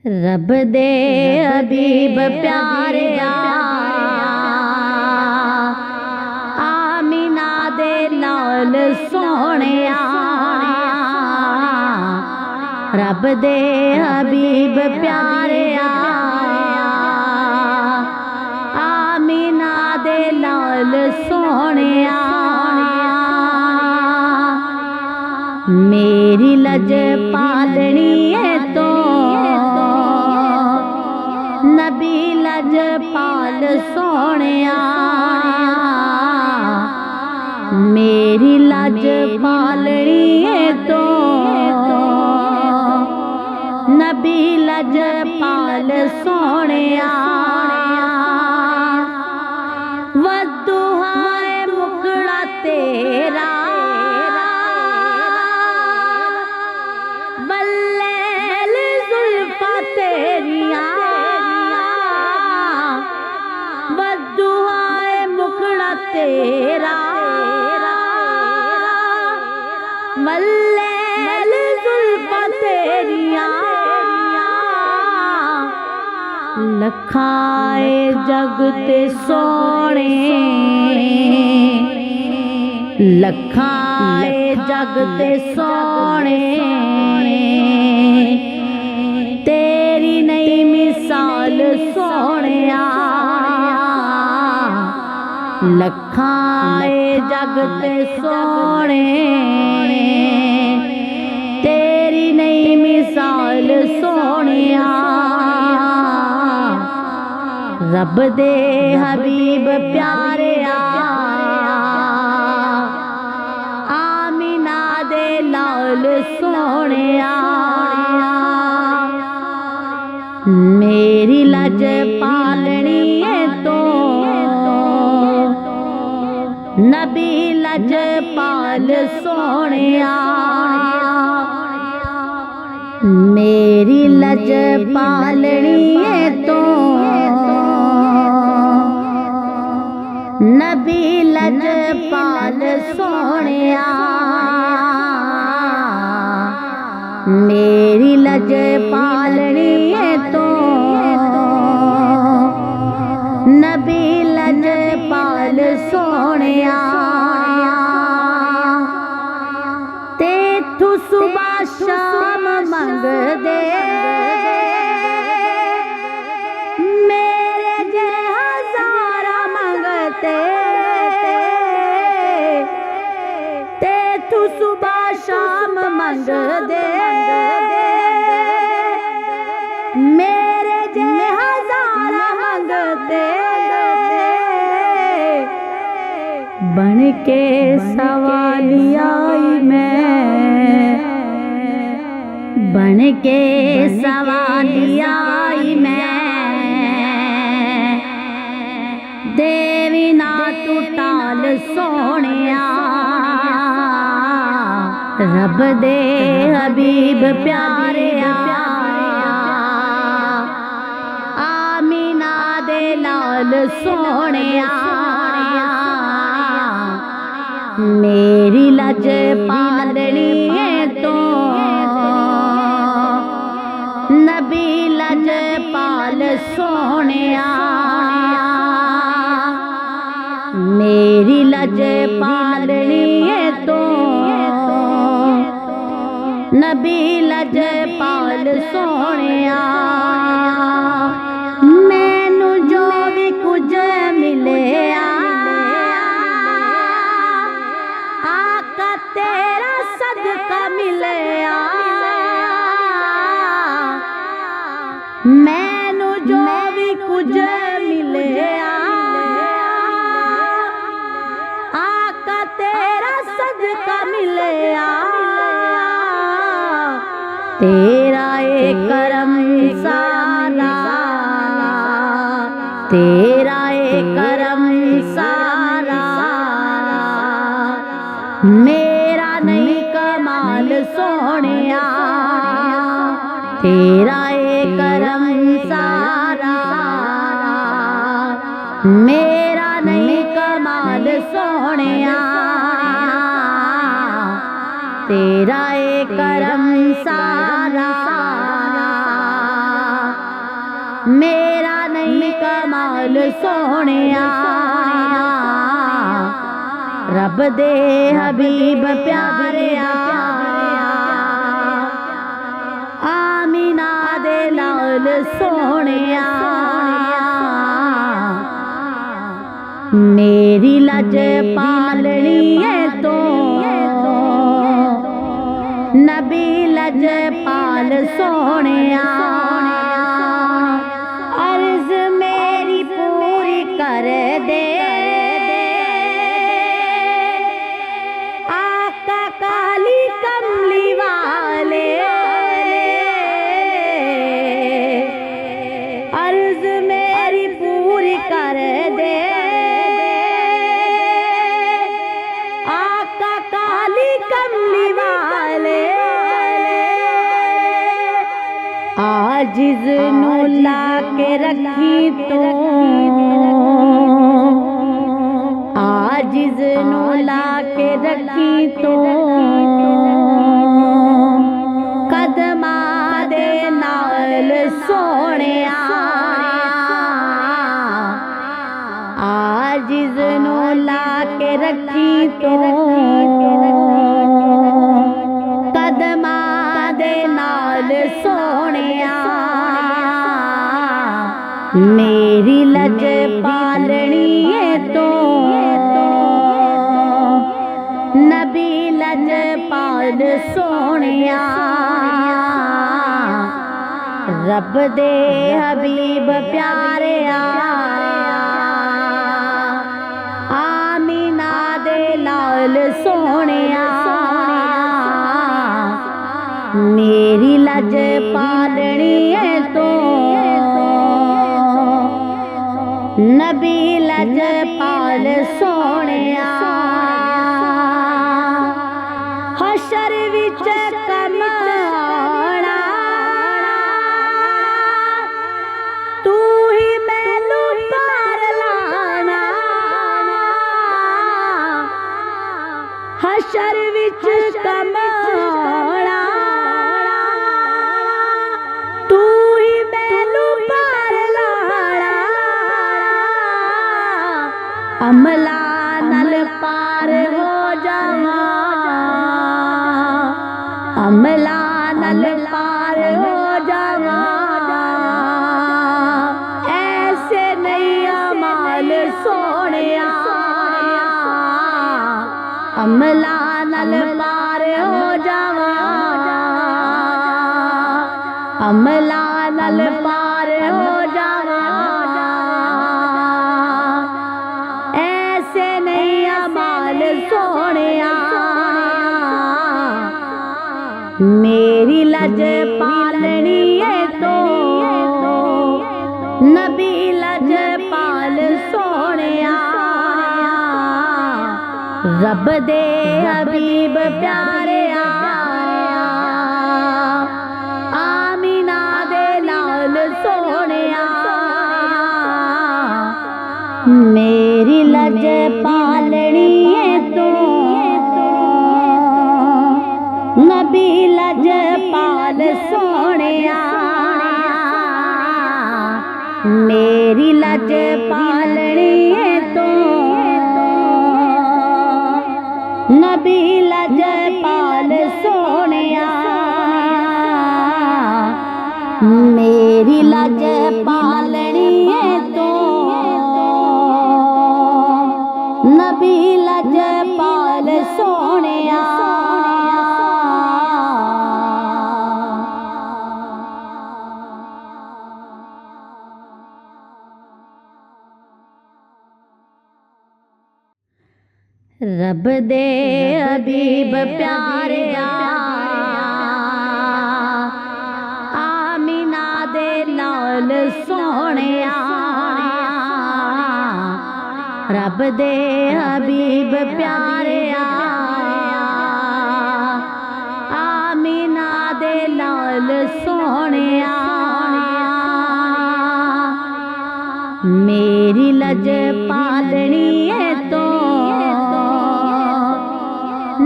रब दे हबीब प्यारे आमीना दे लाल सोने रब दे हबीब प्यारे आमीना दे लाल सोने मेरी लज पालनी है तो नबी लज पाल सोने मेरी लज पालनी है तो नबी लज पाल सोने वदुहा है मुखड़ा तेरा बल्लेल जुल्फा तेरिया वदुहा है मुखड़ा तेरा बल्लेल जुल्फा तेरिया लखाए जगते सोने लखाए जगते सोने तेरी नई मिसाल सोने लखाए जगते सोने तेरी नई मिसाल सोने रब दे हबीब प्यारे आमीना दे लाल सोने मेरी लज पालनी है तो नबी लज पाल सोने मेरी लज पालनी है तो नबी लज पाल सोने मेरी लज पालनी है तो नबी लज पाल सोने तेथू सुबह शाम मंग दे मेरे जे हजारा मंगते तेथू सुबह शाम मंग दे मेरे जे हजारा मंगते बन के सवालिया मैं बन के सवालिया मैं देवी ना तू टाल सोने रब दे हबीब प्यारे आमीना दे लाल सोने मेरी लज पालनी है तो नबी लज पाल सोने मेरी लज पालनी है तो नबी लज पाल सोने मैनू जो भी कुछ मिले आका तेरा सदका मिले मैनू जो भी कुछ मिले आका तेरा सदका मिले तेरा एक करम सारा तेरा एक करम सारा मेरा नहीं कमाल सोने तेरा एक करम सारा मेरा नहीं कमाल सोने तेरा एक करम सारा मेरा नहीं कमाल सोहणिया रब दे हबीब प्यारिया आमीना दे लाल सोहणिया मेरी लज पालनी है तो नबी लज पाल सोहणिया अर्ज मेरी पूरी कर दे आका काली कमली वाले अर्ज मेरी पूरी कर दे आका काली कमली वाले आजिज़ नु ला के रखी तो आजिज़ नु ला के रखी तो कदमा दे नाल सोहणिया आजिज़ नु ला के रखी तो कदमा दे नाल सोहणिया मेरी लज पालनी है तो नबी लज पाल सोहणिया रब दे हबीब प्यारिया आमीना दे लाल सोहणिया मेरी लज पालनी है तो नबी लज पाल सोहणिया हशर विच कमाना तू ही मैनू पार लाना हशर विच कमाना तू ही मैनू पार लाना अमला नल पार हो जावा अमला नल पार हो जावा ऐसे नहीं अमाल सोहणिया अमला नल पार हो जावा अमला नल पार हो जावा ऐसे नहीं अमाल सोहणिया मेरी लज पालनी है तो नबी लज पाल सोहणिया रब दे हबीब प्यारिया आमीना दे लाल सोहणिया मेरी लज पालनी है तो नबी लज पाल सोहणिया मेरी लज पालनी है तो नबी लज पाल सोहणिया मेरी लज पालनी है तो नबी लज पाल सोहणिया रब दे हबीब प्यारिया आमीना दे लाल सोहणिया रब दे हबीब प्यारिया आमीना दे लाल सोहणिया मेरी लज पालनी है तो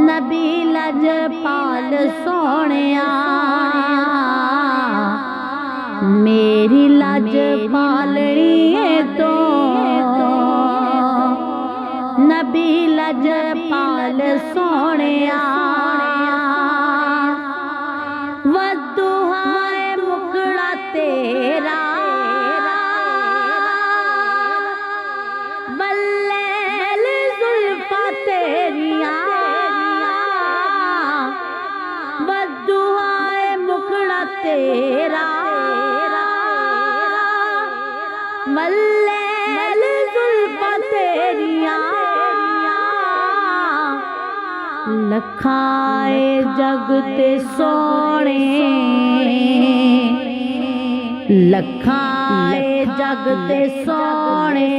नबी लज पाल सोहणिया मेरी लज लजपालनी तो नबी लजपाल सोहणिया वदुहाए मुखड़ा तेरा बल्लेल जुल्फा तेरिया वदुहाए मुखड़ा तेरा बल्लेल जुल्फा तेरिया लखाए जग ते सोने लखाए जग ते सोने